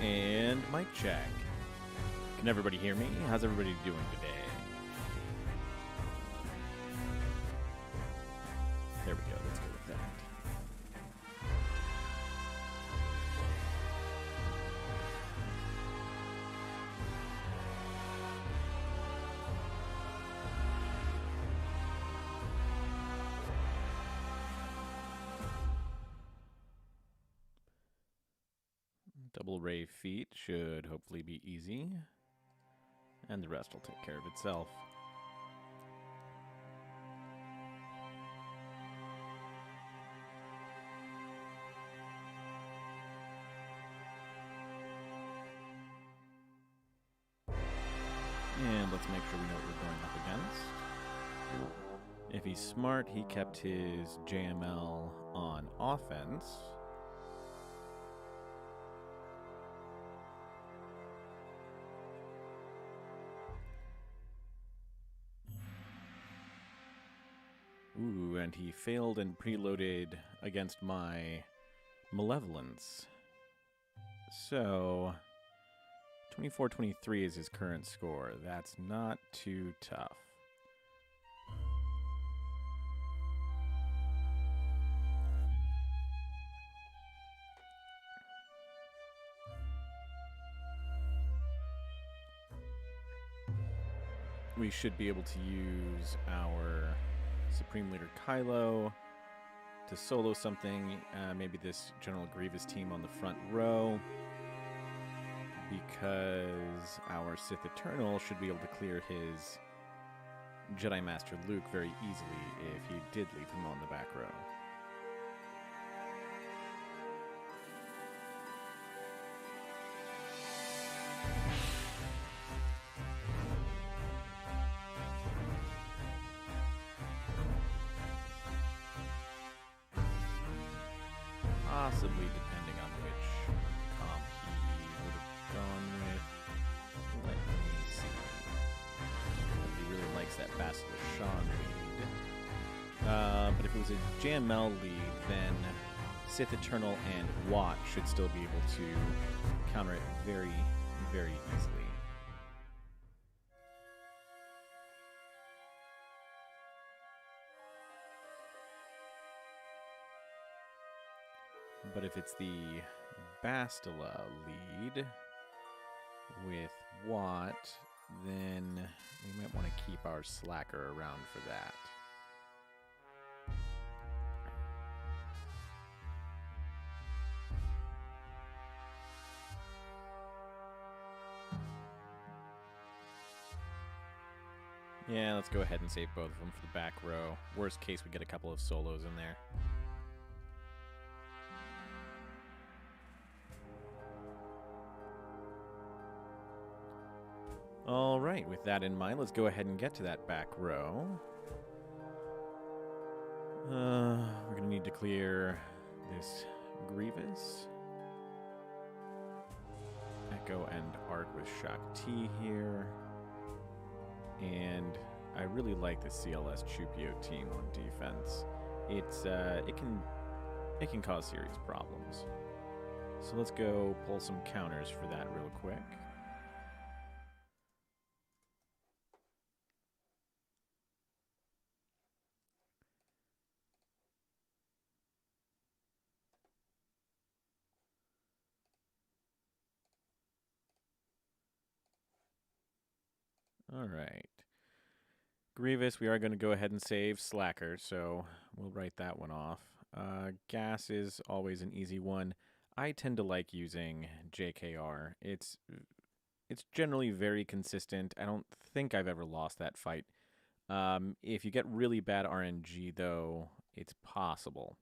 And mic check. Can everybody hear me? How's everybody doing today? There we go. Let's go with that. Double ray feet should hopefully be easy. And the rest will take care of itself. And let's make sure we know what we're going up against. If he's smart, he kept his JML on offense. Ooh, and he failed and preloaded against my Malevolence. So, 24-23 is his current score. That's not too tough. We should be able to use our Supreme Leader Kylo to solo something, maybe this General Grievous team on the front row, because our Sith Eternal should be able to clear his Jedi Master Luke very easily if he did leave him on the back row. Possibly depending on which comp he would have gone with. Let me see. He really likes that Bastila Shan lead. But if it was a JML lead, then Sith Eternal and Watt should still be able to counter it very, very easily. But if it's the Bastila lead with Watt, then we might want to keep our Slacker around for that. Yeah, let's go ahead and save both of them for the back row. Worst case, we get a couple of solos in there. All right, with that in mind, let's go ahead and get to that back row. We're going to need to clear this Grievous. Echo and Arc with Shock T here. And I really like the CLS Chupio team on defense. It can cause serious problems. So let's go pull some counters for that real quick. All right. Grievous, we are going to go ahead and save Slacker, so we'll write that one off. Gas is always an easy one. I tend to like using JKR. It's generally very consistent. I don't think I've ever lost that fight. If you get really bad RNG, though, it's possible.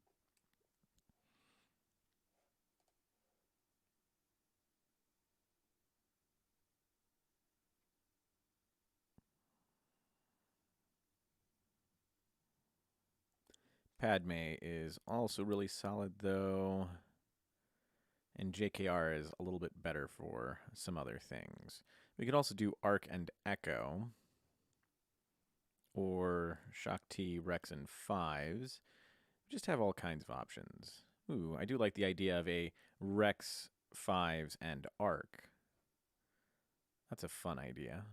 Padme is also really solid, though. And JKR is a little bit better for some other things. We could also do Arc and Echo. Or Shock T, Rex, and 5s. We just have all kinds of options. Ooh, I do like the idea of a Rex 5s, and arc. That's a fun idea.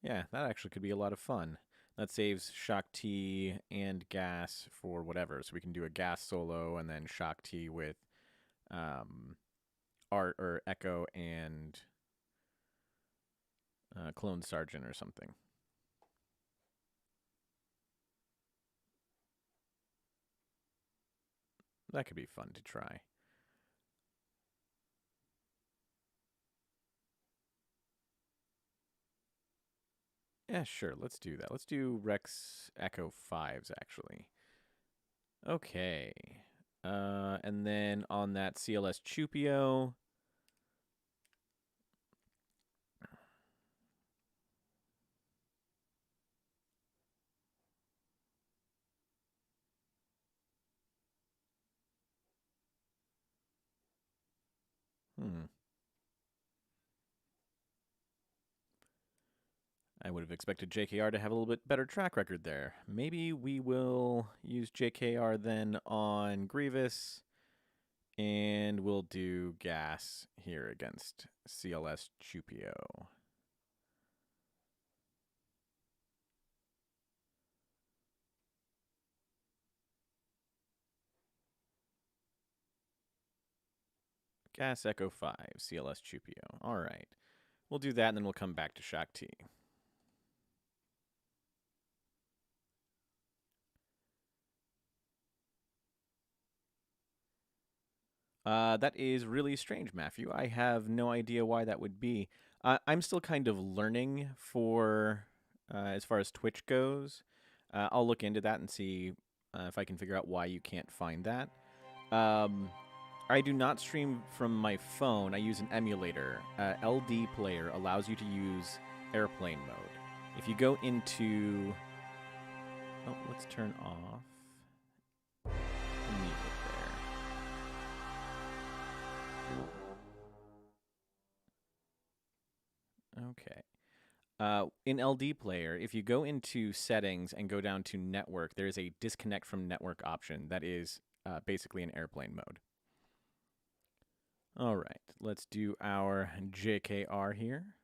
Yeah, that actually could be a lot of fun. That saves Shock T and Gas for whatever. So we can do a Gas solo and then Shock T with Art or Echo and Clone Sergeant or something. That could be fun to try. Yeah, sure. Let's do that. Let's do Rex Echo 5s, actually. Okay. And then on that CLS Chupio. I would have expected JKR to have a little bit better track record there. Maybe we will use JKR then on Grievous, and we'll do Gas here against CLS Chupio. Gas Echo 5, CLS Chupio. All right. We'll do that, and then we'll come back to Shock T. That is really strange, Matthew. I have no idea why that would be. I'm still kind of learning for as far as Twitch goes. I'll look into that and see if I can figure out why you can't find that. I do not stream from my phone. I use an emulator. LD Player allows you to use airplane mode. If you go into... Oh, let's turn off. Mute it there. Okay. In LD Player, if you go into settings and go down to network, there is a disconnect from network option that is basically an airplane mode. All right, let's do our JKR here.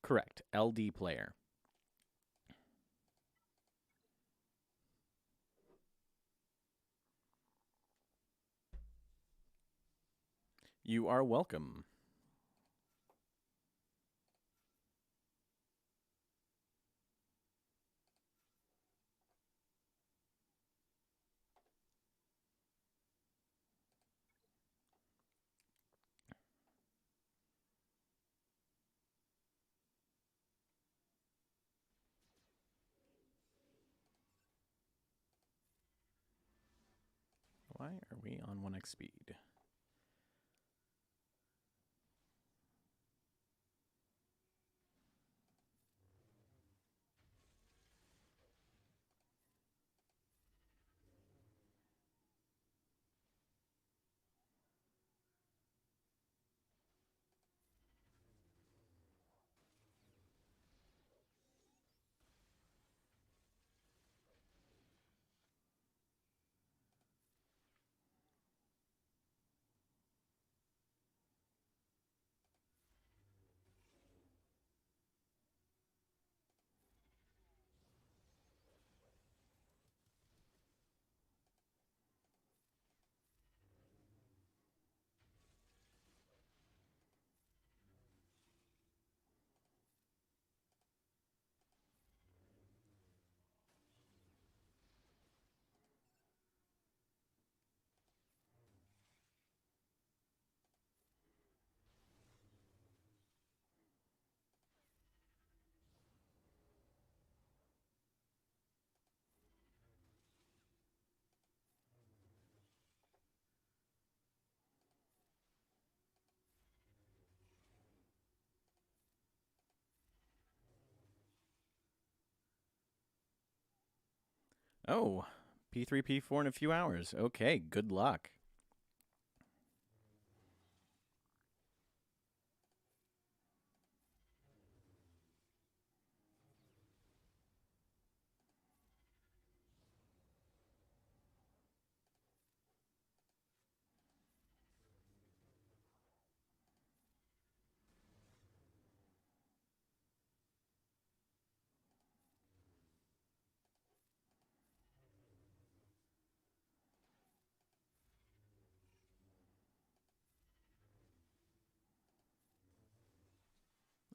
Correct, LD Player. You are welcome. Why are we on 1x speed? Oh, P3, P4 in a few hours. Okay, good luck.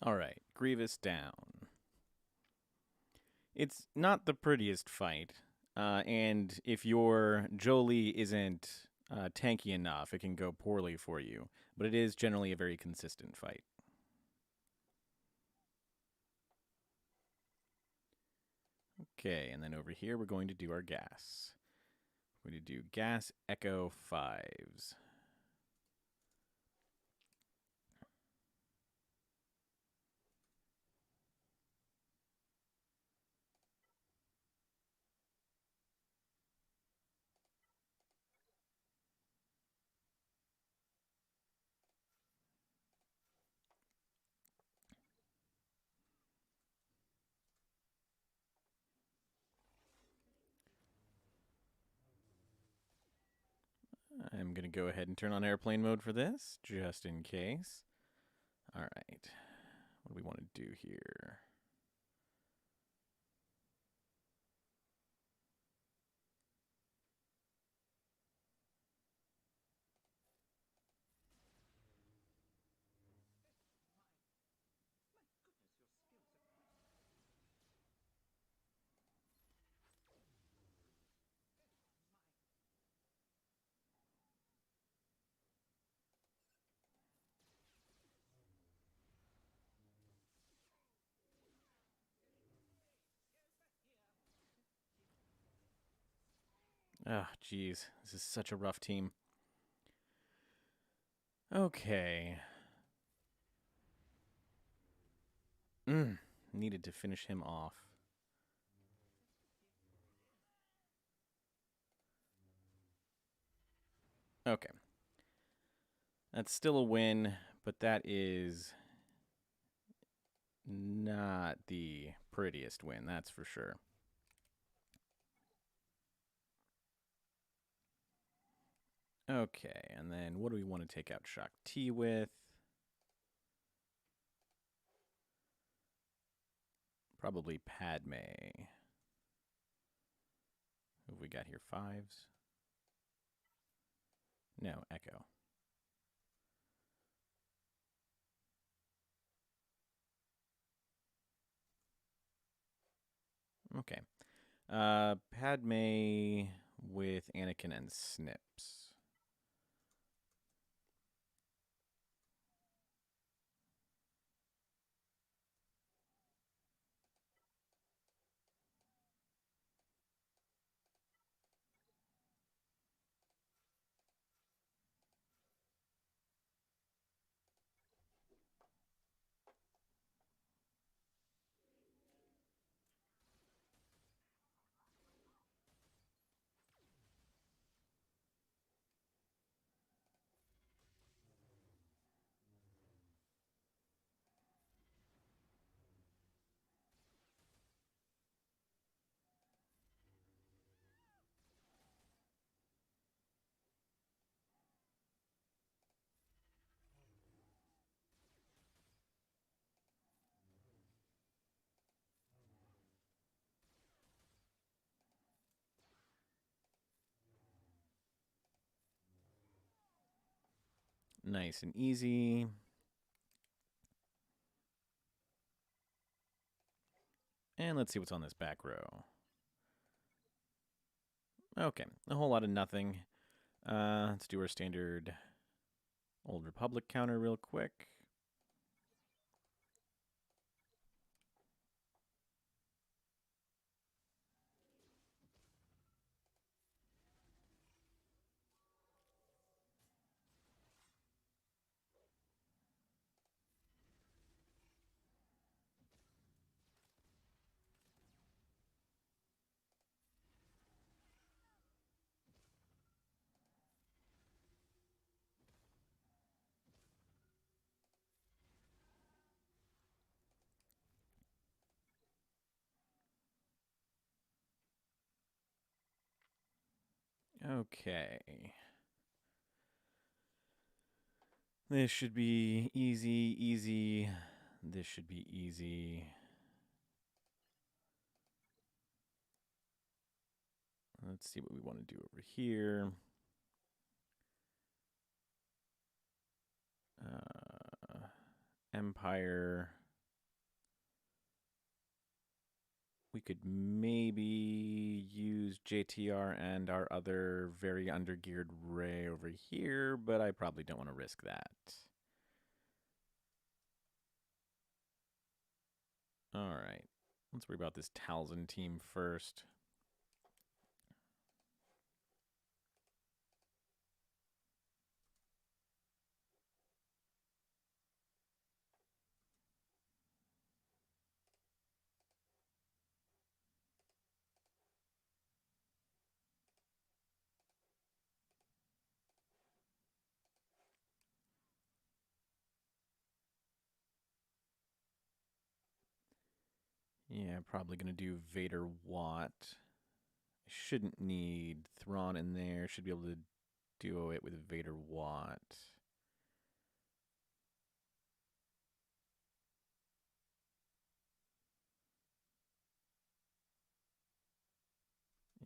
All right, Grievous down. It's not the prettiest fight, and if your Jolie isn't tanky enough, it can go poorly for you. But it is generally a very consistent fight. Okay, and then over here we're going to do our gas. We're going to do gas echo 5s. I'm going to go ahead and turn on airplane mode for this, just in case. All right. What do we want to do here? Oh, geez. This is such a rough team. Okay. Needed to finish him off. Okay. That's still a win, but that is not the prettiest win, that's for sure. Okay, and then what do we want to take out Shock T with? Probably Padme. Who have we got here? 5s? No, Echo. Okay. Padme with Anakin and Snips. Nice and easy. And let's see what's on this back row. Okay, a whole lot of nothing. Let's do our standard Old Republic counter real quick. Okay. This should be easy, easy. This should be easy. Let's see what we want to do over here. Empire We could maybe use JTR and our other very undergeared Ray over here, but I probably don't want to risk that. All right. Let's worry about this Talzin team first. Yeah, probably going to do Vader Watt. Shouldn't need Thrawn in there. Should be able to duo it with Vader Watt.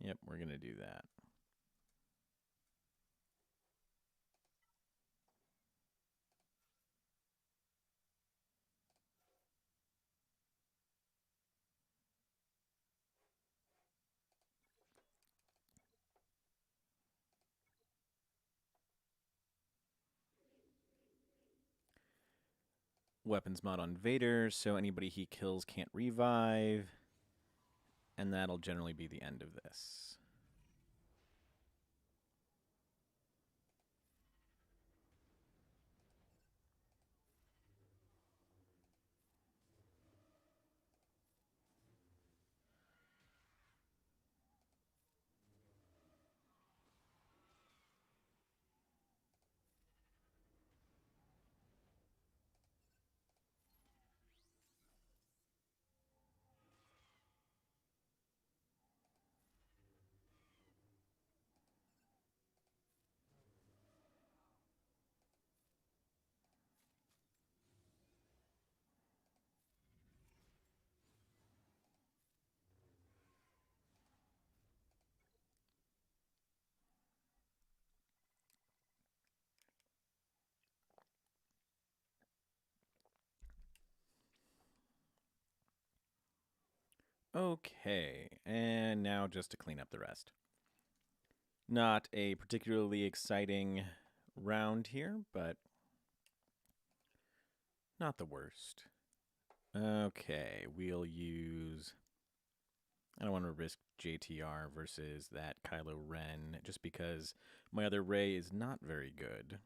Yep, we're going to do that. Weapons mod on Vader, so anybody he kills can't revive. And that'll generally be the end of this. Okay, and now just to clean up the rest. Not a particularly exciting round here, but not the worst. Okay, we'll use... I don't want to risk JTR versus that Kylo Ren, just because my other Rey is not very good.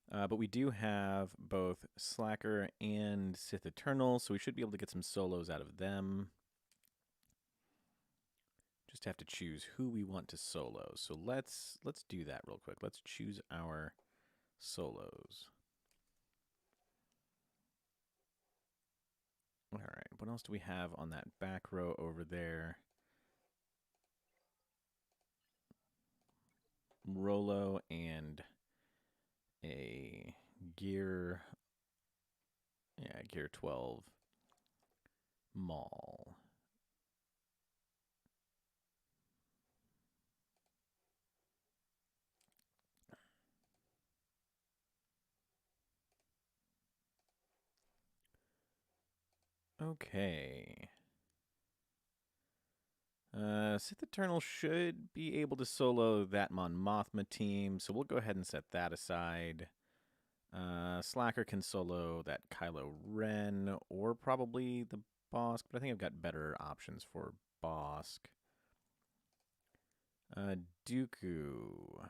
But we do have both Slacker and Sith Eternal, so we should be able to get some solos out of them. Just have to choose who we want to solo. So let's do that real quick. Let's choose our solos. All right, what else do we have on that back row over there? Rolo and a Gear 12 Maul. Okay. Sith Eternal should be able to solo that Mon Mothma team, so we'll go ahead and set that aside. Slacker can solo that Kylo Ren, or probably the Bosk, but I think I've got better options for Bosk. Dooku.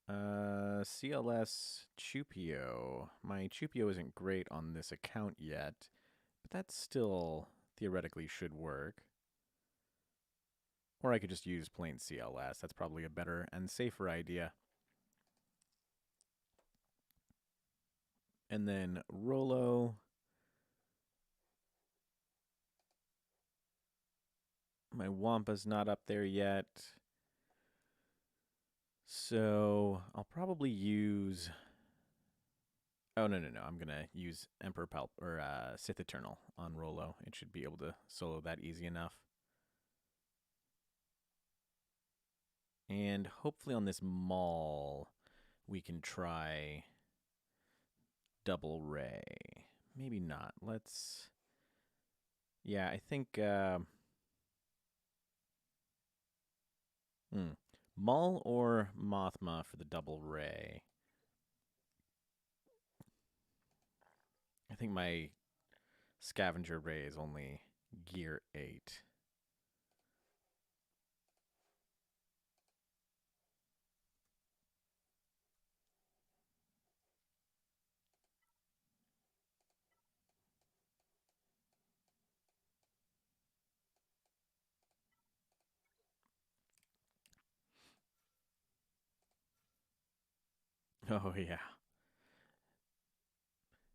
CLS Chupio. My Chupio isn't great on this account yet, but that still theoretically should work. Or I could just use plain CLS. That's probably a better and safer idea. And then Rolo. My Wampa's not up there yet. So I'll probably use... Oh, no. I'm going to use Emperor or Sith Eternal on Rolo. It should be able to solo that easy enough. And hopefully on this Maul, we can try double Ray. Maybe not. Let's Yeah, I think Maul or Mothma for the double ray. I think my scavenger ray is only gear 8. Oh, yeah.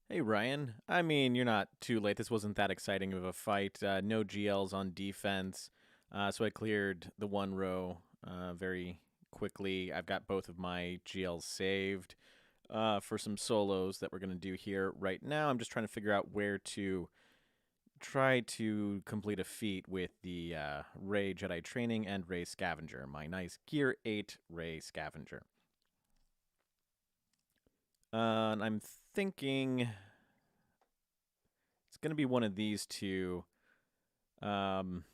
Hey, Ryan. I mean, you're not too late. This wasn't that exciting of a fight. No GLs on defense. So I cleared the one row very quickly. I've got both of my GLs saved for some solos that we're going to do here right now. I'm just trying to figure out where to try to complete a feat with the Ray Jedi Training and Ray Scavenger, my nice Gear 8 Ray Scavenger. And I'm thinking it's going to be one of these two. I'm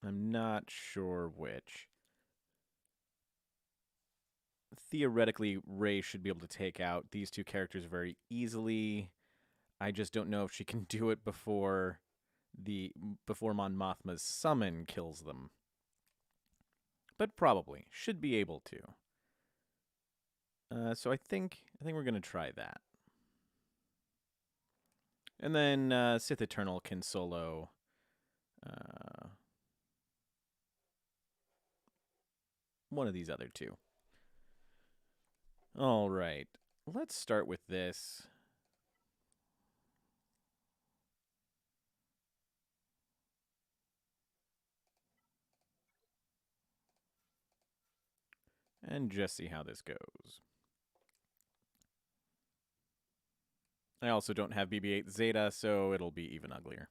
not sure which. Theoretically, Ray should be able to take out these two characters very easily. I just don't know if she can do it before Mon Mothma's summon kills them. But probably should be able to. So I think we're gonna try that. And then Sith Eternal can solo one of these other two. All right, let's start with this. And just see how this goes. I also don't have BB-8 Zeta, so it'll be even uglier.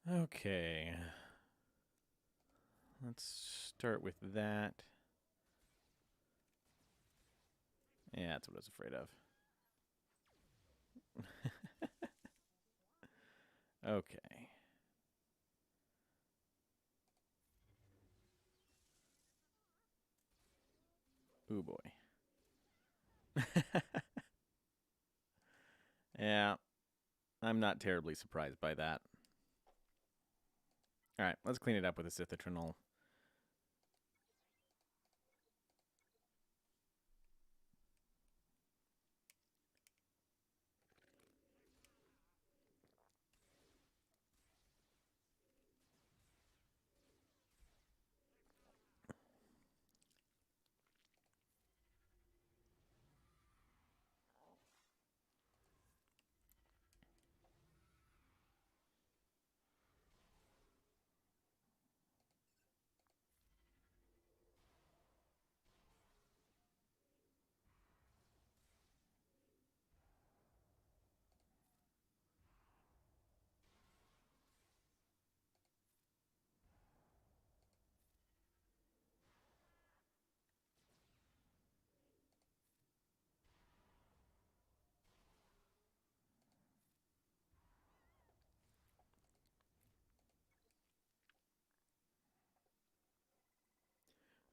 Okay. Let's start with that. Yeah, that's what I was afraid of. Okay. Ooh, boy. Yeah, I'm not terribly surprised by that. All right, let's clean it up with a Sith Eternal.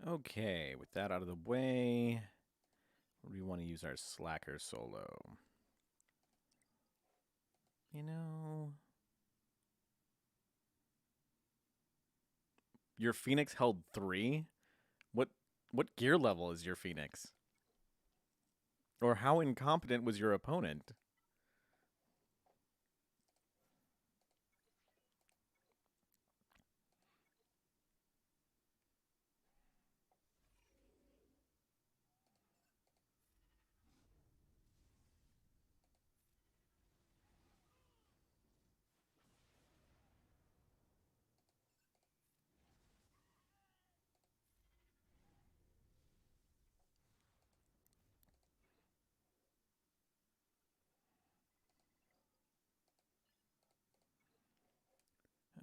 Okay, with that out of the way, we want to use our Slacker solo. You know, your Phoenix held 3? What gear level is your Phoenix? Or how incompetent was your opponent?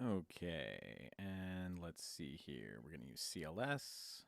Okay, and let's see here. We're going to use CLS.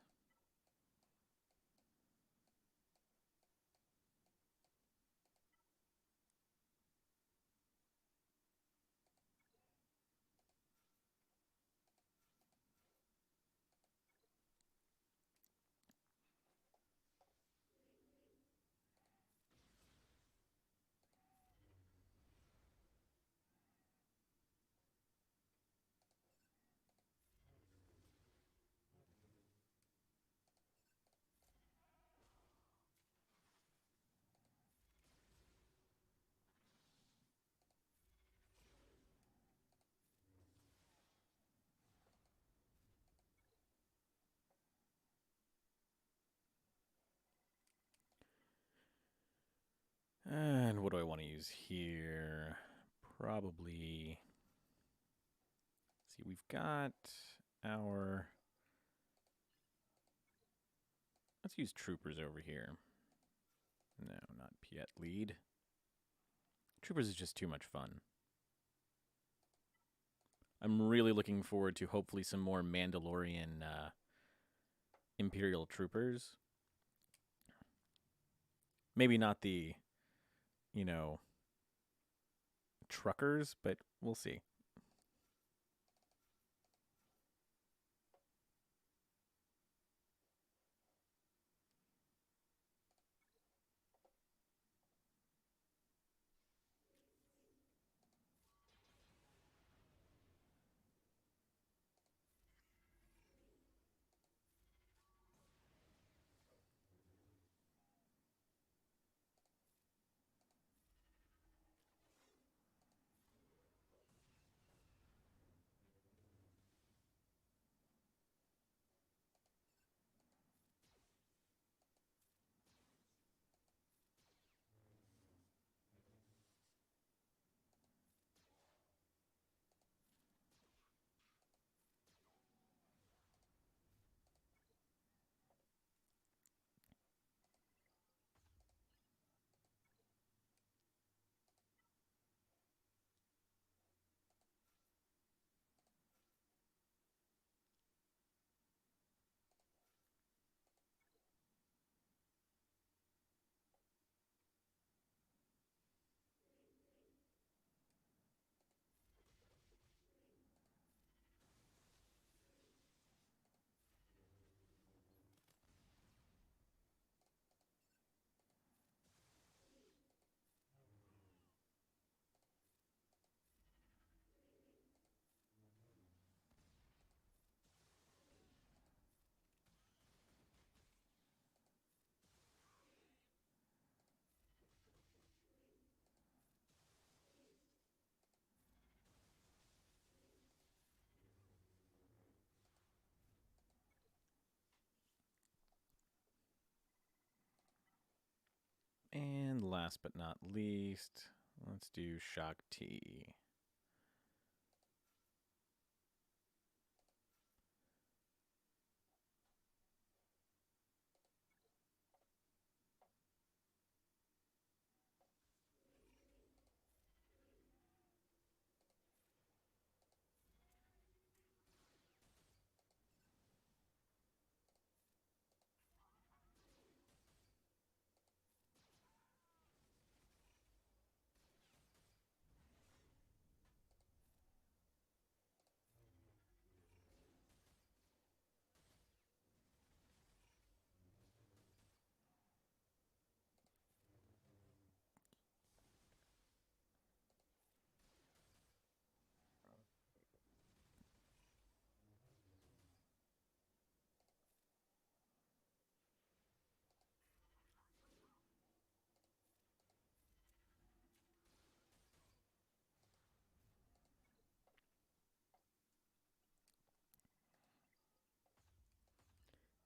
And what do I want to use here? Probably. See, we've got our. Let's use troopers over here. No, not Piet lead. Troopers is just too much fun. I'm really looking forward to hopefully some more Mandalorian Imperial troopers. Maybe not the, you know, truckers, but we'll see. And last but not least, let's do Shock T.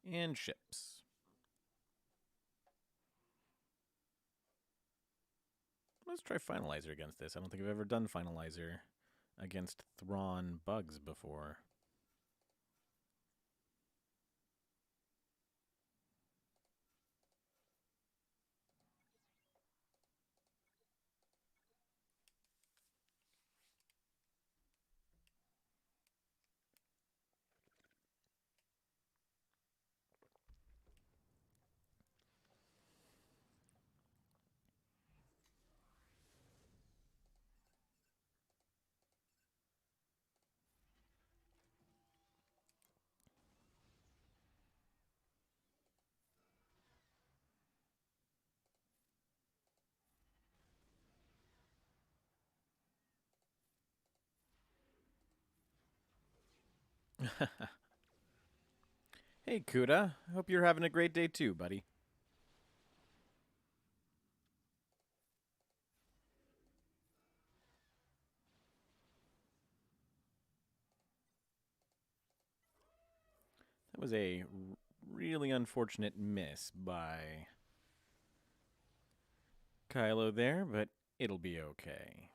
And ships. Let's try Finalizer against this. I don't think I've ever done Finalizer against Thrawn bugs before. Hey, Kuda. Hope you're having a great day too, buddy. That was a really unfortunate miss by Kylo there, but it'll be okay.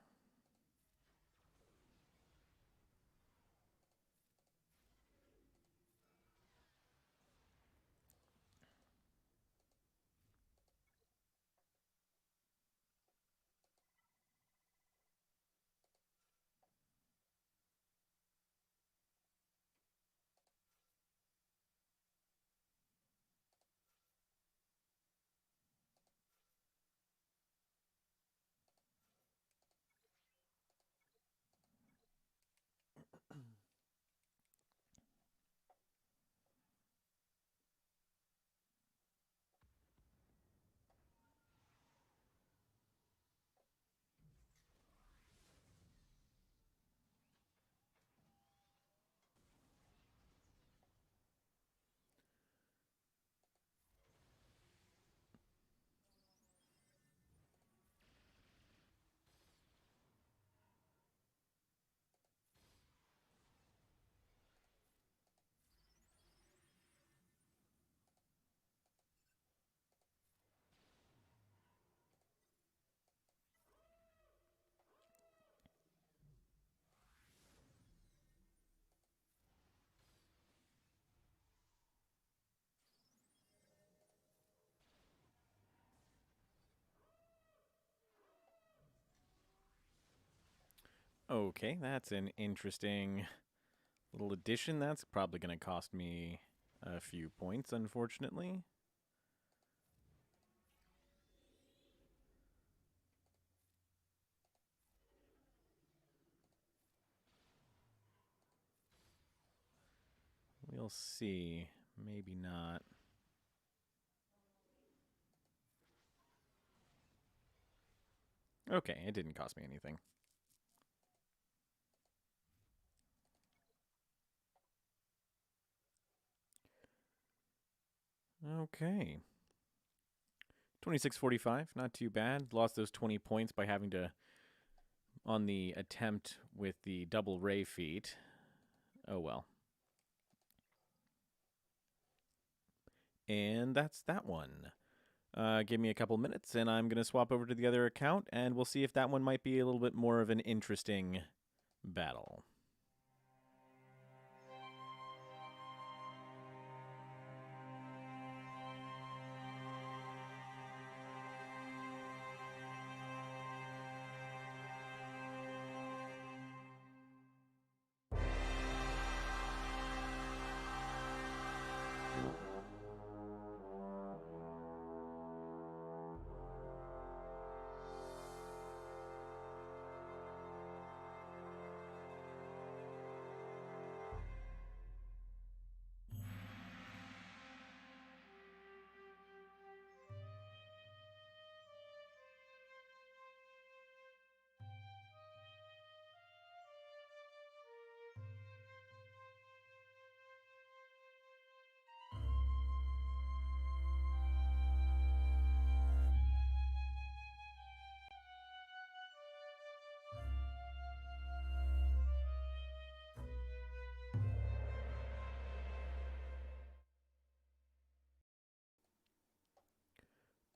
Okay, that's an interesting little addition. That's probably going to cost me a few points, unfortunately. We'll see. Maybe not. Okay, it didn't cost me anything. Okay. 2645, not too bad. Lost those 20 points by having to, on the attempt with the double ray feat. Oh well. And that's that one. Give me a couple minutes, and I'm going to swap over to the other account, and we'll see if that one might be a little bit more of an interesting battle.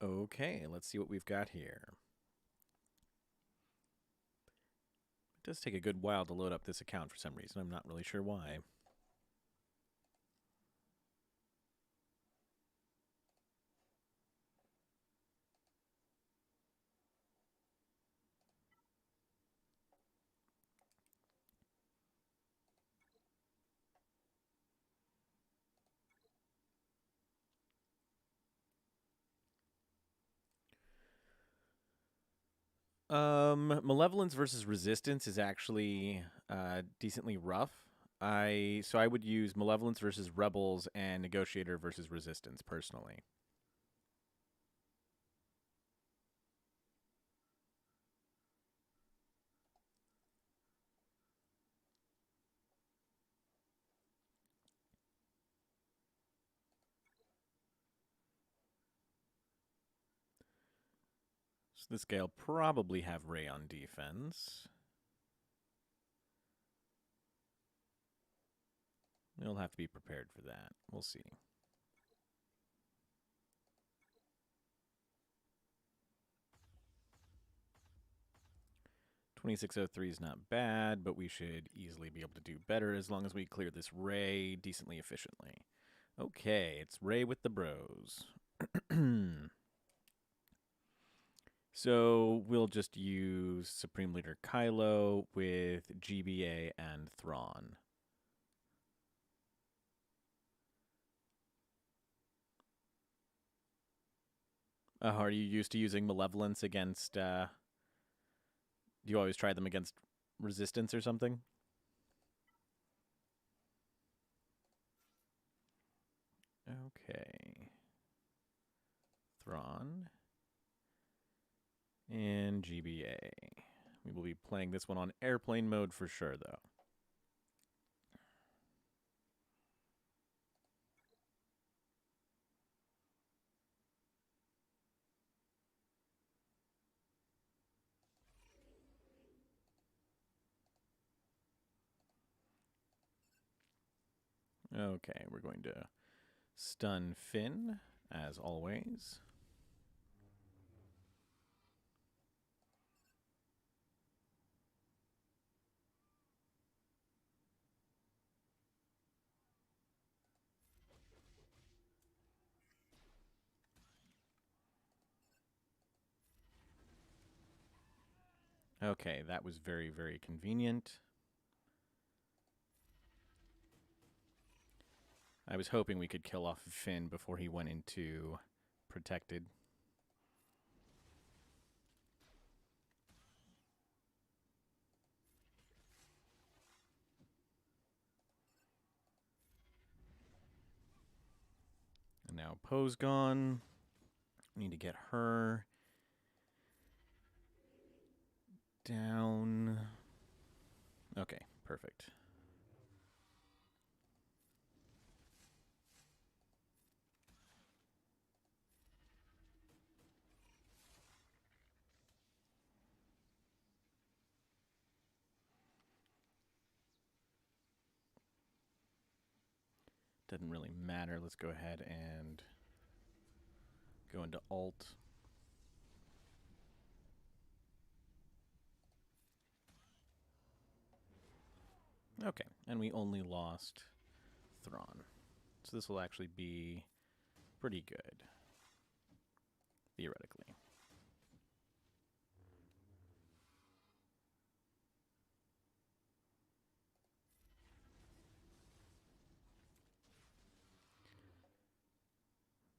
Okay, let's see what we've got here. It does take a good while to load up this account for some reason. I'm not really sure why. Malevolence versus Resistance is actually decently rough. So I would use Malevolence versus Rebels and Negotiator versus Resistance personally. So this guy will probably have Ray on defense. We'll have to be prepared for that. We'll see. $2603 is not bad, but we should easily be able to do better as long as we clear this Ray decently efficiently. Okay, it's Ray with the bros. So we'll just use Supreme Leader Kylo with GBA and Thrawn. Are you used to using Malevolence against... do you always try them against Resistance or something? Okay. Thrawn. And GBA. We will be playing this one on airplane mode for sure, though. Okay, we're going to stun Finn, as always. Okay, that was very, very convenient. I was hoping we could kill off Finn before he went into protected. And now Poe's gone. Need to get her down. Okay, perfect. Doesn't really matter. Let's go ahead and go into Alt. Okay, and we only lost Thrawn. So this will actually be pretty good, theoretically.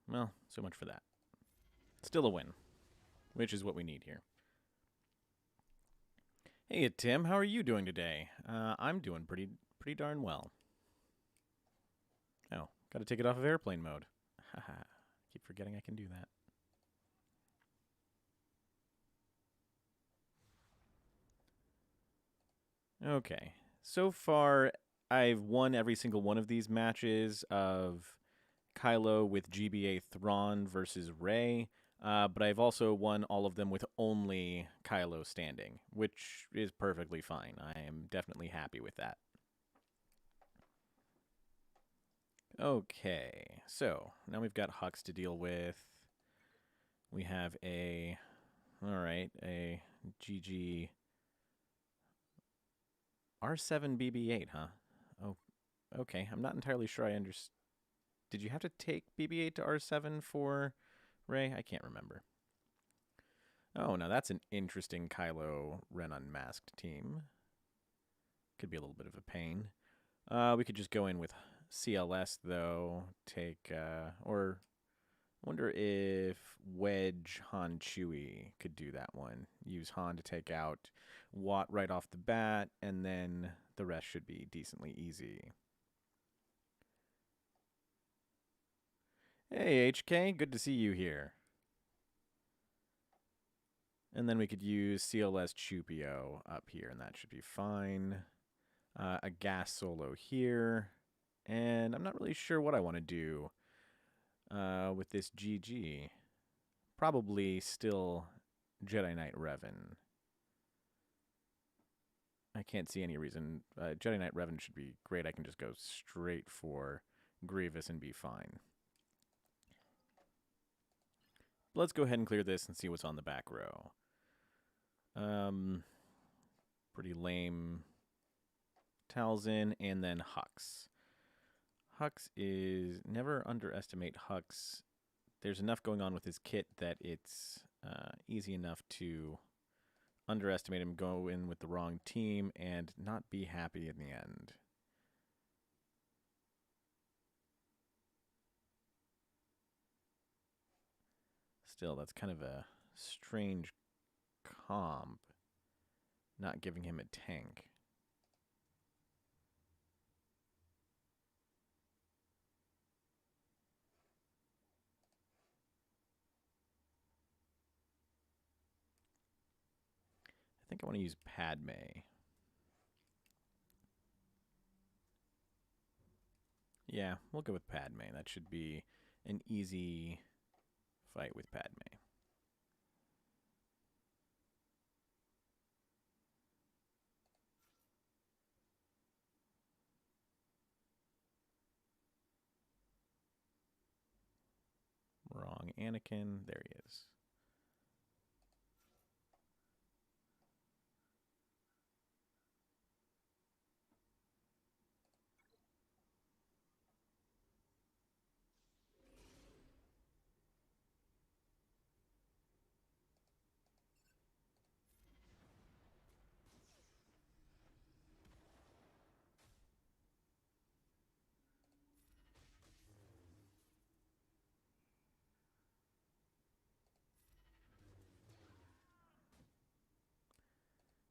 Well, so much for that. Still a win, which is what we need here. Hey, Tim, how are you doing today? I'm doing pretty darn well. Oh, got to take it off of airplane mode. Haha, keep forgetting I can do that. Okay, so far I've won every single one of these matches of Kylo with GBA Thrawn versus Rey. But I've also won all of them with only Kylo standing, which is perfectly fine. I am definitely happy with that. Okay, so now we've got Hux to deal with. We have a GG R7 BB-8, huh? Oh, okay. I'm not entirely sure I understand. Did you have to take BB-8 to R7 for Rey? I can't remember. Oh, now that's an interesting Kylo Ren Unmasked team. Could be a little bit of a pain. We could just go in with CLS, though. Or I wonder if Wedge Han Chewie could do that one. Use Han to take out Watt right off the bat, and then the rest should be decently easy. Hey, HK, good to see you here. And then we could use CLS Chupio up here, and that should be fine. A gas solo here. And I'm not really sure what I want to do with this GG. Probably still Jedi Knight Revan. I can't see any reason. Jedi Knight Revan should be great. I can just go straight for Grievous and be fine. Let's go ahead and clear this and see what's on the back row. Pretty lame Talzin, and then Hux. Hux is... Never underestimate Hux. There's enough going on with his kit that it's easy enough to underestimate him, go in with the wrong team, and not be happy in the end. Still, that's kind of a strange comp, not giving him a tank. I think I want to use Padme. Yeah, we'll go with Padme. That should be an easy fight with Padme. Wrong Anakin. There he is.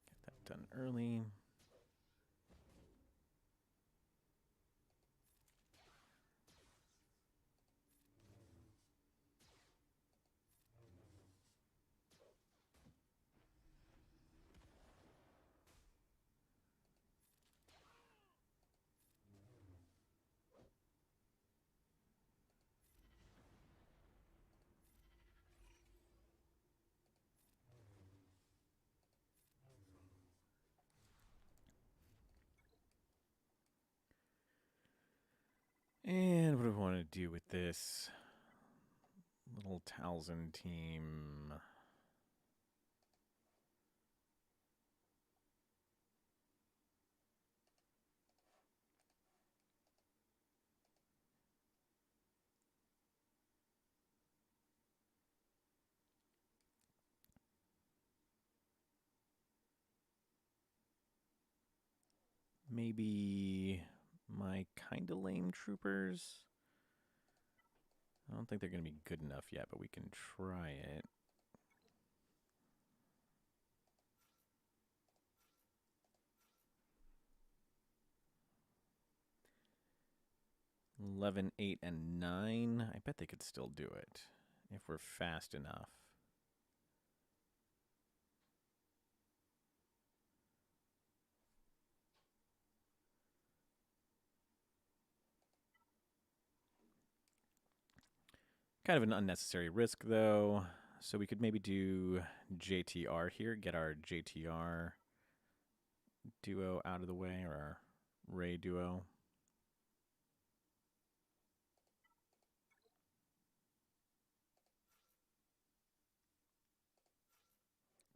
Get that done early. And what do we want to do with this little Talzin team? Maybe my kind of lame troopers. I don't think they're going to be good enough yet, but we can try it. $11, $8, and $9. I bet they could still do it if we're fast enough. Kind of an unnecessary risk, though. So we could maybe do JTR here, get our JTR duo out of the way, or our Ray duo.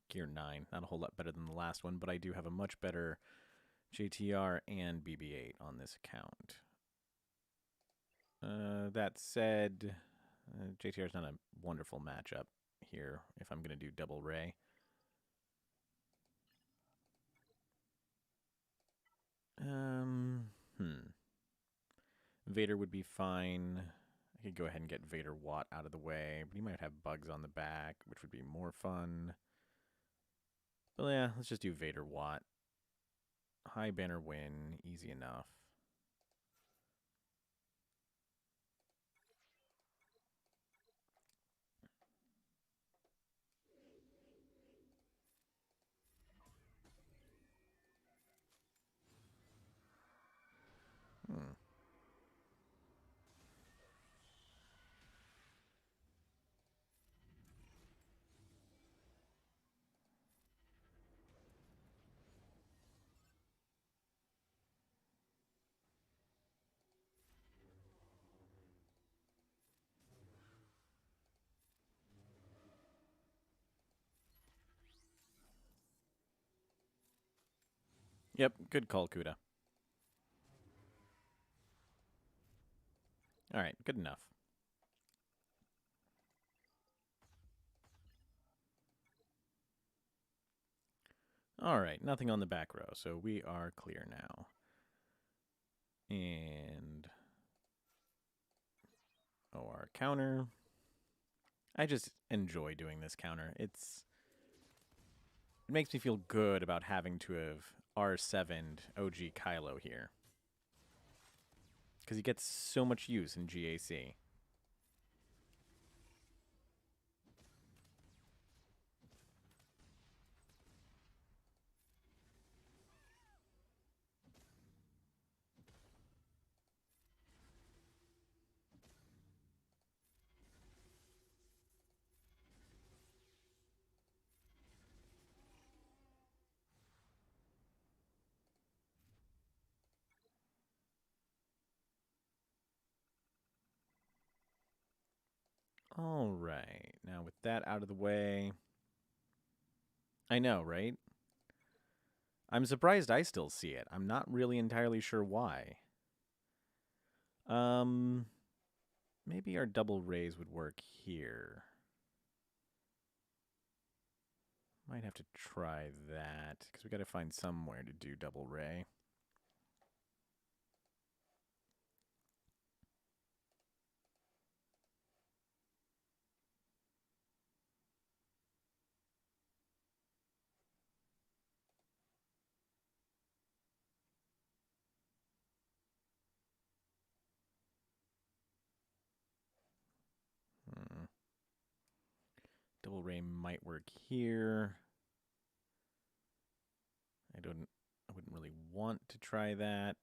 Gear 9, not a whole lot better than the last one, but I do have a much better JTR and BB-8 on this account. That said, JTR is not a wonderful matchup here if I'm going to do double Ray. Vader would be fine. I could go ahead and get Vader Watt out of the way, but he might have bugs on the back, which would be more fun. But yeah, let's just do Vader Watt. High banner win, easy enough. Yep, good call, Kuda. All right, good enough. All right, nothing on the back row, so we are clear now. And our counter. I just enjoy doing this counter. It makes me feel good about having to have R7'd OG Kylo here. Because he gets so much use in GAC. All right, now with that out of the way... I know, right? I'm surprised I still see it. I'm not really entirely sure why. Maybe our double rays would work here. Might have to try that, because we got to find somewhere to do double ray. Double ray might work here. I wouldn't really want to try that.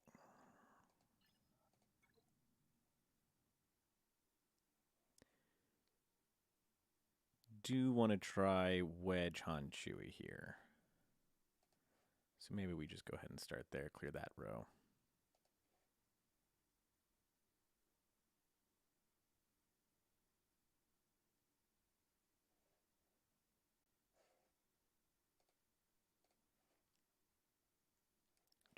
Do want to try Wedge Han Chewie here. So maybe we just go ahead and start there, clear that row.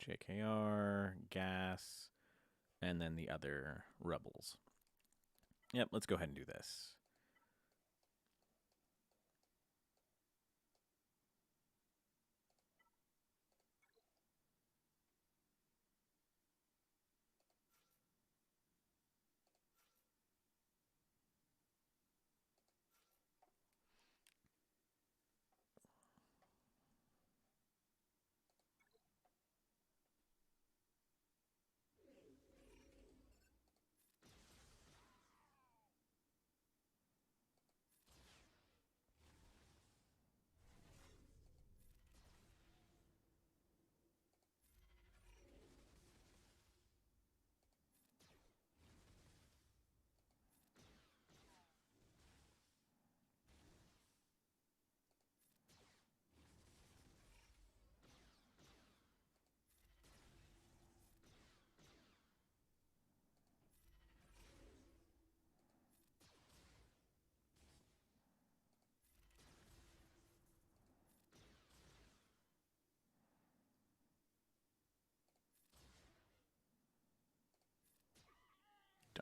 JKR, gas, and then the other rebels. Yep, let's go ahead and do this.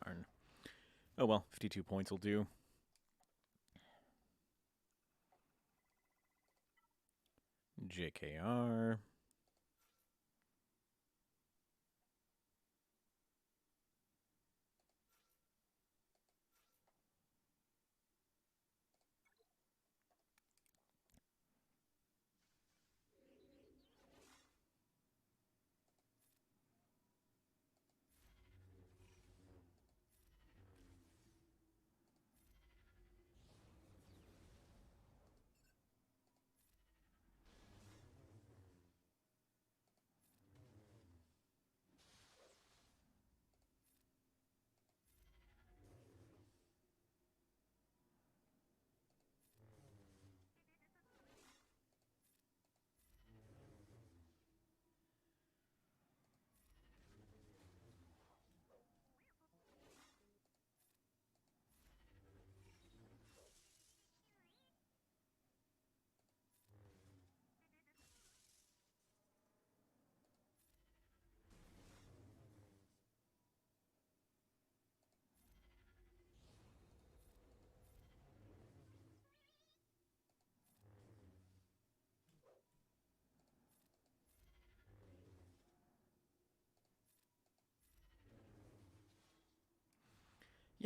Darn. Oh well, 52 points will do. JKR.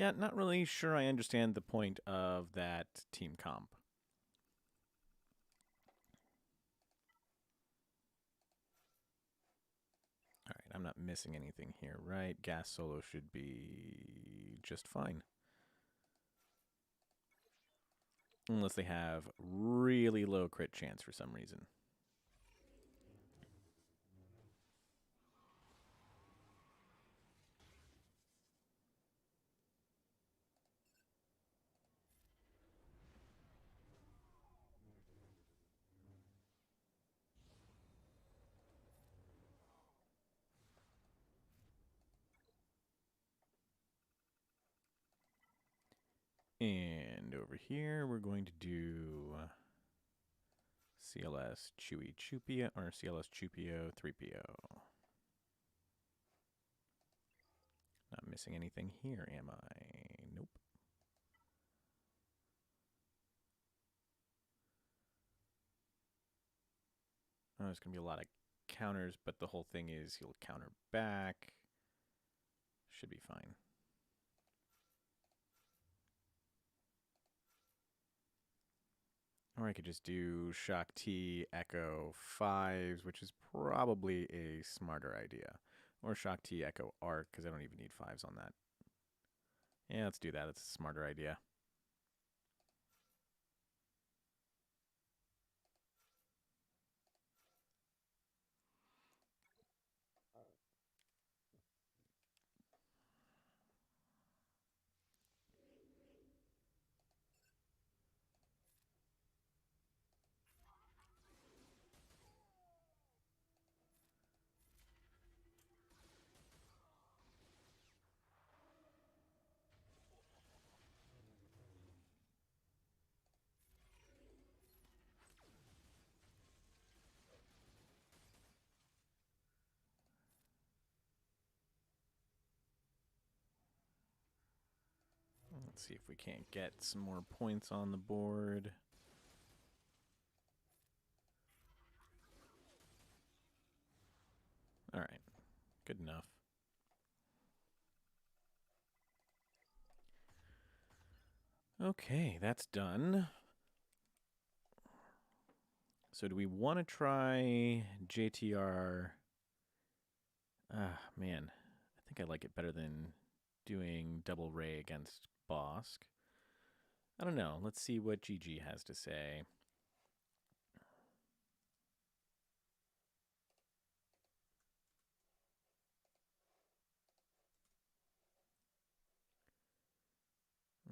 Yeah, not really sure I understand the point of that team comp. All right, I'm not missing anything here, right? Gas solo should be just fine. Unless they have really low crit chance for some reason. And over here, we're going to do CLS Chewy Chupio, or CLS Chupio 3PO. Not missing anything here, am I? Nope. Oh, there's going to be a lot of counters, but the whole thing is he'll counter back. Should be fine. Or I could just do Shock T, Echo 5s, which is probably a smarter idea. Or Shock T, Echo Arc, because I don't even need 5s on that. Yeah, let's do that. That's a smarter idea. Let's see if we can't get some more points on the board. All right, good enough. Okay, that's done. So do we want to try JTR? Man, I think I like it better than doing double Ray against Bosk. I don't know. Let's see what GG has to say.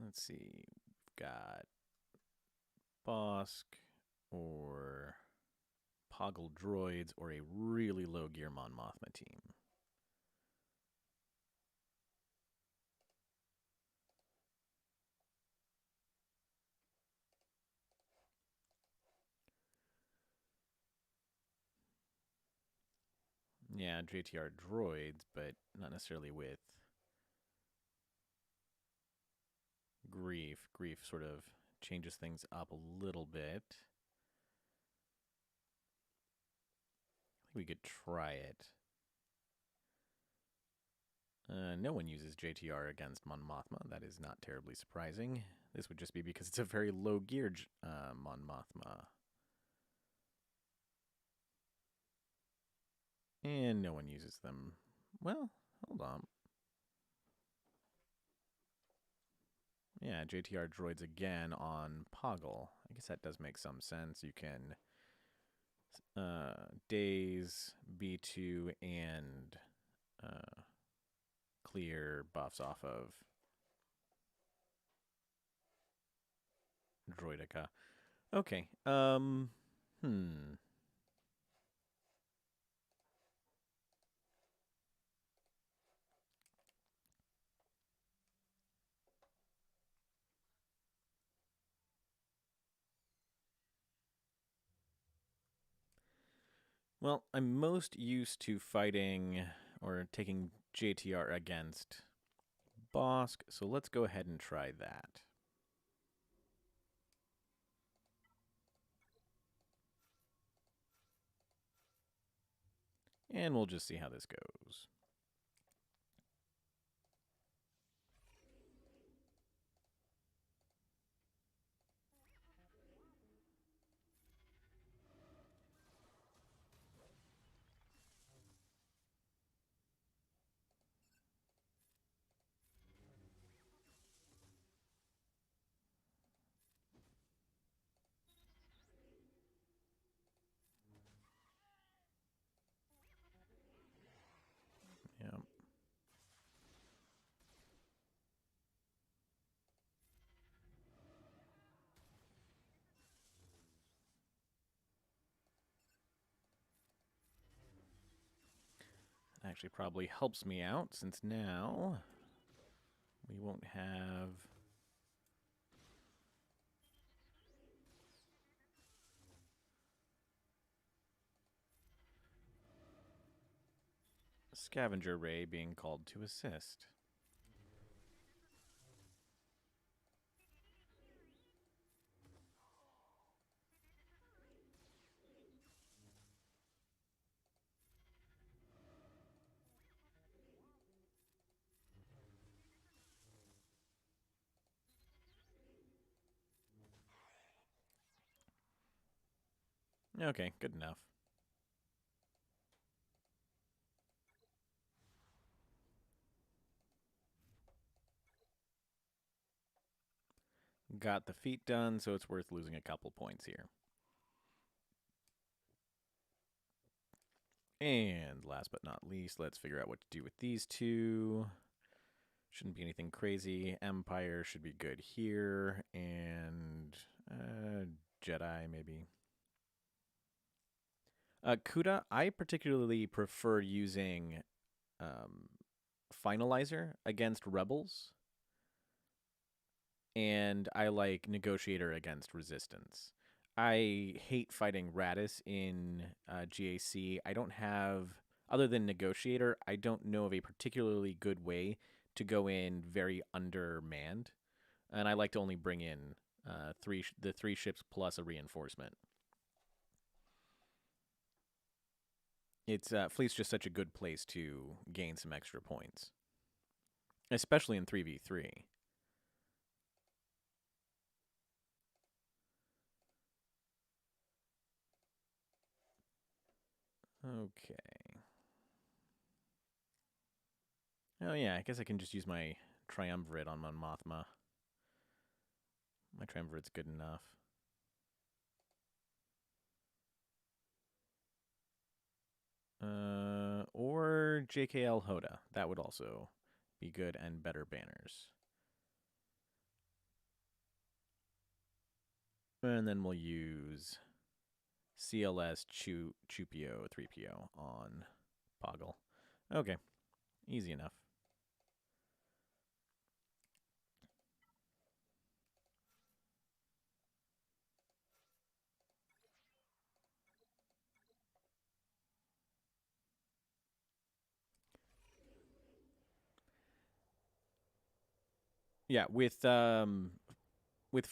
Let's see. We've got Bosk or Poggle Droids or a really low gear Mon Mothma team. Yeah, JTR droids, but not necessarily with Grief. Grief sort of changes things up a little bit. I think we could try it. No one uses JTR against Mon Mothma. That is not terribly surprising. This would just be because it's a very low geared Mon Mothma. And no one uses them. Well, hold on. Yeah, JTR droids again on Poggle. I guess that does make some sense. You can daze B2 and clear buffs off of Droidica. Okay. Well, I'm most used to fighting or taking JTR against Bosk, so let's go ahead and try that. And we'll just see how this goes. actually probably helps me out, since now we won't have... Scavenger Ray being called to assist. Okay, good enough. Got the feat done, so it's worth losing a couple points here. And last but not least, let's figure out what to do with these two. Shouldn't be anything crazy. Empire should be good here. And Jedi, maybe. Kuda, I particularly prefer using Finalizer against Rebels. And I like Negotiator against Resistance. I hate fighting Radis in GAC. I don't have, other than Negotiator, I don't know of a particularly good way to go in very undermanned. And I like to only bring in the three ships plus a reinforcement. It's Fleet's just such a good place to gain some extra points, especially in 3v3. Okay. Oh yeah, I guess I can just use my Triumvirate on Mon Mothma. My Triumvirate's good enough. Or JKL Hoda. That would also be good and better banners. And then we'll use CLS Chupio 3PO on Poggle. Okay, easy enough. Yeah, with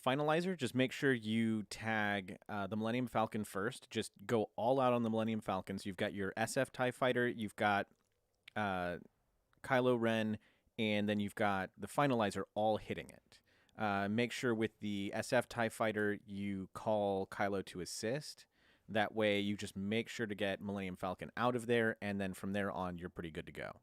Finalizer, just make sure you tag the Millennium Falcon first. Just go all out on the Millennium Falcons. You've got your SF TIE Fighter, you've got Kylo Ren, and then you've got the Finalizer all hitting it. Make sure with the SF TIE Fighter you call Kylo to assist. That way you just make sure to get Millennium Falcon out of there, and then from there on you're pretty good to go.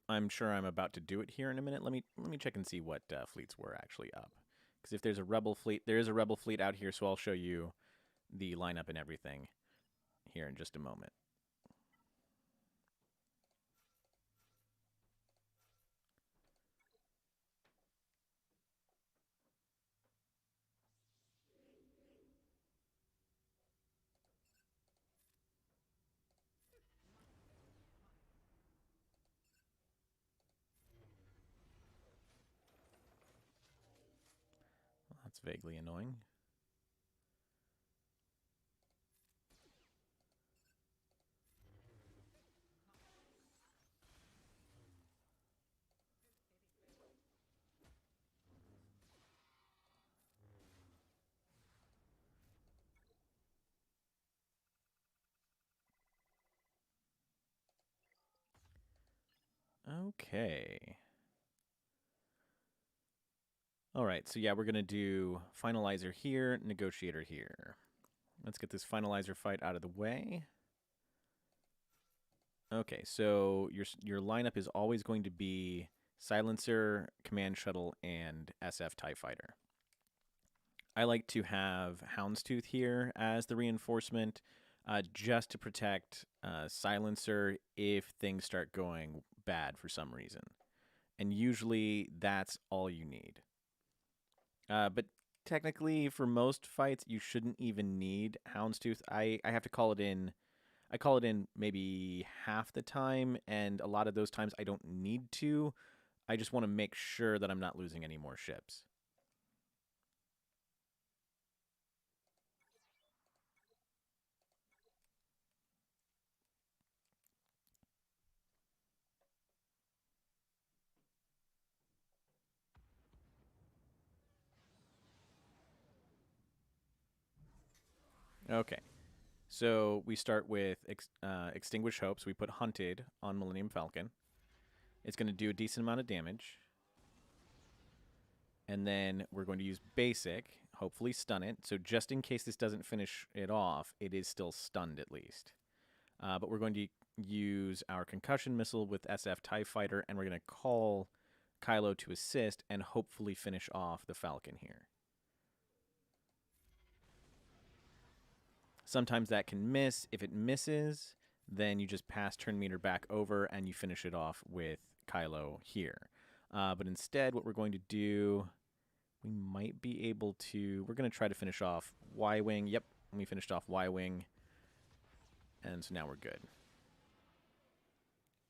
I'm sure I'm about to do it here in a minute. Let me check and see what fleets were actually up. Because if there's a rebel fleet, there is a rebel fleet out here, so I'll show you the lineup and everything here in just a moment. Well, that's vaguely annoying. Okay. All right, so yeah, we're going to do Finalizer here, Negotiator here. Let's get this Finalizer fight out of the way. Okay, so your lineup is always going to be Silencer, Command Shuttle, and SF TIE Fighter. I like to have Houndstooth here as the reinforcement, just to protect Silencer if things start going bad for some reason. And usually that's all you need. But technically, for most fights, you shouldn't even need Houndstooth. I have to call it in. I call it in maybe half the time, and a lot of those times I don't need to. I just want to make sure that I'm not losing any more ships. Okay. So we start with Extinguish Hope. So we put Hunted on Millennium Falcon. It's going to do a decent amount of damage. And then we're going to use Basic, hopefully stun it. So just in case this doesn't finish it off, it is still stunned at least. But we're going to use our Concussion Missile with SF TIE Fighter, and we're going to call Kylo to assist and hopefully finish off the Falcon here. Sometimes that can miss. If it misses, then you just pass turn meter back over and you finish it off with Kylo here. But instead, what we're going to do, we might be able to, we're going to try to finish off Y-Wing. Yep, we finished off Y-Wing. And so now we're good.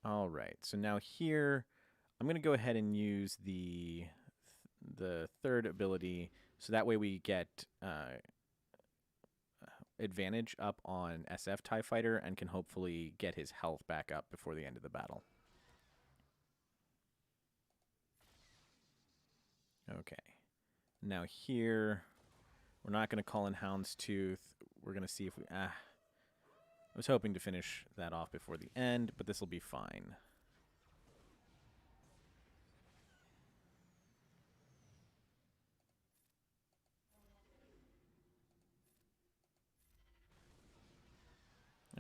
All right, so now here, I'm going to go ahead and use the third ability, so that way we get advantage up on SF TIE Fighter and can hopefully get his health back up before the end of the battle. Okay. Now here, we're not going to call in Houndstooth. We're going to see if we... I was hoping to finish that off before the end, but this will be fine.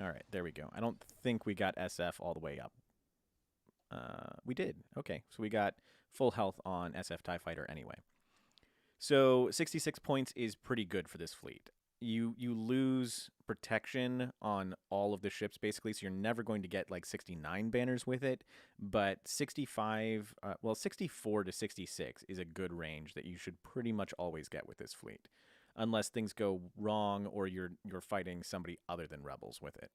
All right, there we go. I don't think we got SF all the way up. We did. Okay, so we got full health on SF TIE Fighter anyway. So 66 points is pretty good for this fleet. You lose protection on all of the ships basically, so you're never going to get like 69 banners with it, but 65, 64 to 66 is a good range that you should pretty much always get with this fleet, unless things go wrong or you're fighting somebody other than rebels with it.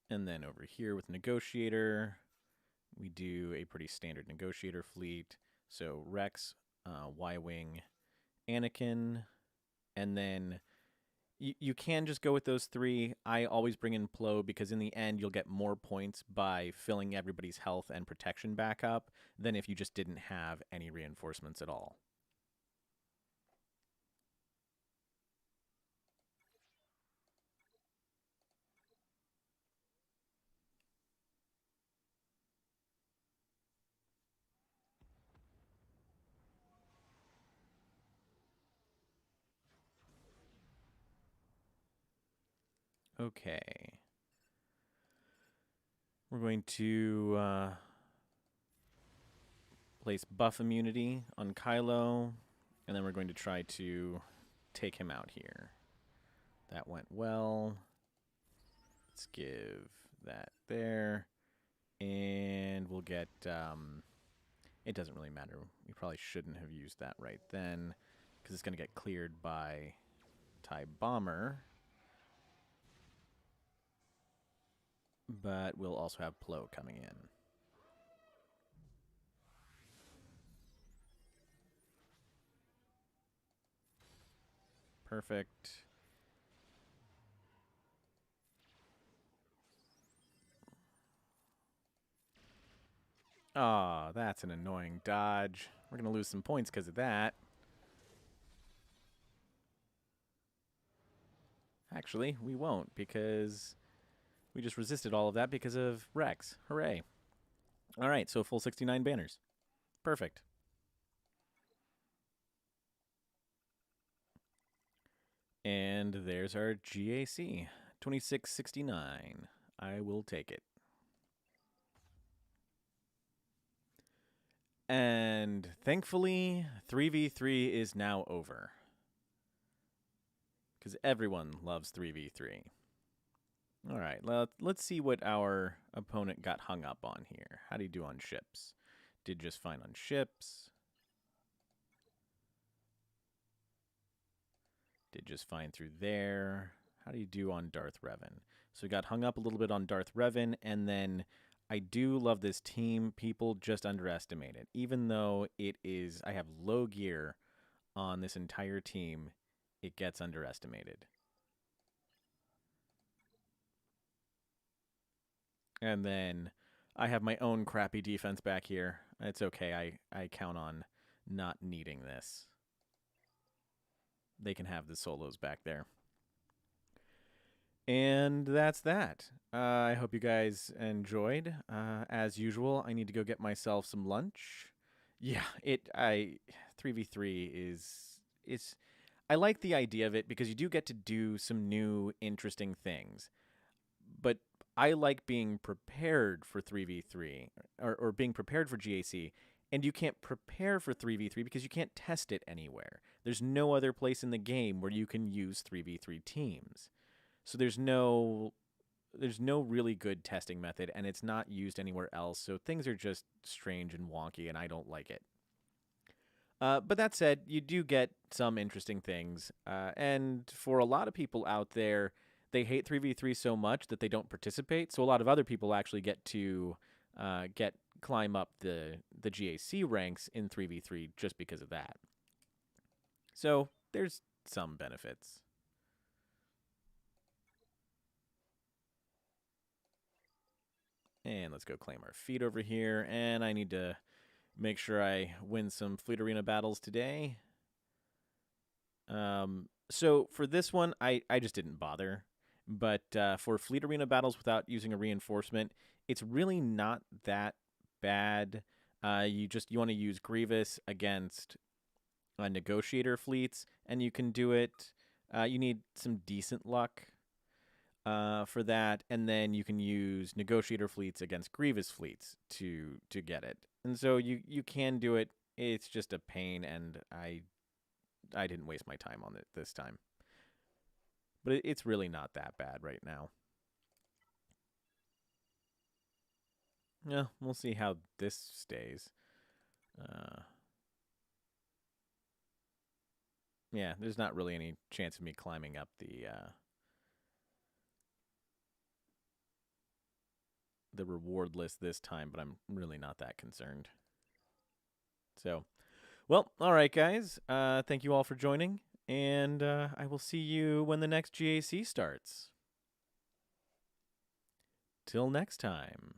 And then over here with Negotiator, we do a pretty standard Negotiator fleet. So Rex, Y-Wing, Anakin, and then you can just go with those three. I always bring in Plo because in the end you'll get more points by filling everybody's health and protection back up than if you just didn't have any reinforcements at all. Okay. We're going to place buff immunity on Kylo, and then we're going to try to take him out here. That went well. Let's give that there. And we'll get... it doesn't really matter. We probably shouldn't have used that right then, because it's going to get cleared by TIE Bomber. But we'll also have Plo coming in. Perfect. Aw, that's an annoying dodge. We're going to lose some points because of that. Actually, we won't, because we just resisted all of that because of Rex. Hooray. All right, so full 69 banners. Perfect. And there's our GAC, 2669. I will take it. And thankfully, 3v3 is now over. Because everyone loves 3v3. All right, let's see what our opponent got hung up on here. How do you do on ships? Did just fine on ships. Did just fine through there. How do you do on Darth Revan? So we got hung up a little bit on Darth Revan, and then I do love this team. People just underestimate it. Even though it is, I have low gear on this entire team, it gets underestimated. And then I have my own crappy defense back here. It's okay. I count on not needing this. They can have the solos back there. And that's that. I hope you guys enjoyed. As usual, I need to go get myself some lunch. Yeah, 3v3 is I like the idea of it because you do get to do some new interesting things. But I like being prepared for 3v3 or being prepared for GAC, and you can't prepare for 3v3 because you can't test it anywhere. There's no other place in the game where you can use 3v3 teams. So there's no really good testing method, and it's not used anywhere else. So things are just strange and wonky, and I don't like it. But that said, you do get some interesting things. And for a lot of people out there, they hate 3v3 so much that they don't participate. So a lot of other people actually get to climb up the GAC ranks in 3v3 just because of that. So there's some benefits. And let's go claim our feet over here. And I need to make sure I win some Fleet Arena battles today. So for this one, I just didn't bother. But for Fleet Arena battles without using a reinforcement, it's really not that bad. You want to use Grievous against negotiator fleets, and you can do it. You need some decent luck for that, and then you can use negotiator fleets against Grievous fleets to get it. And so you can do it. It's just a pain, and I didn't waste my time on it this time. But it's really not that bad right now. Yeah, we'll see how this stays. Yeah, there's not really any chance of me climbing up the reward list this time, but I'm really not that concerned. So, well, all right, guys. Thank you all for joining, and I will see you when the next GAC starts. Till next time.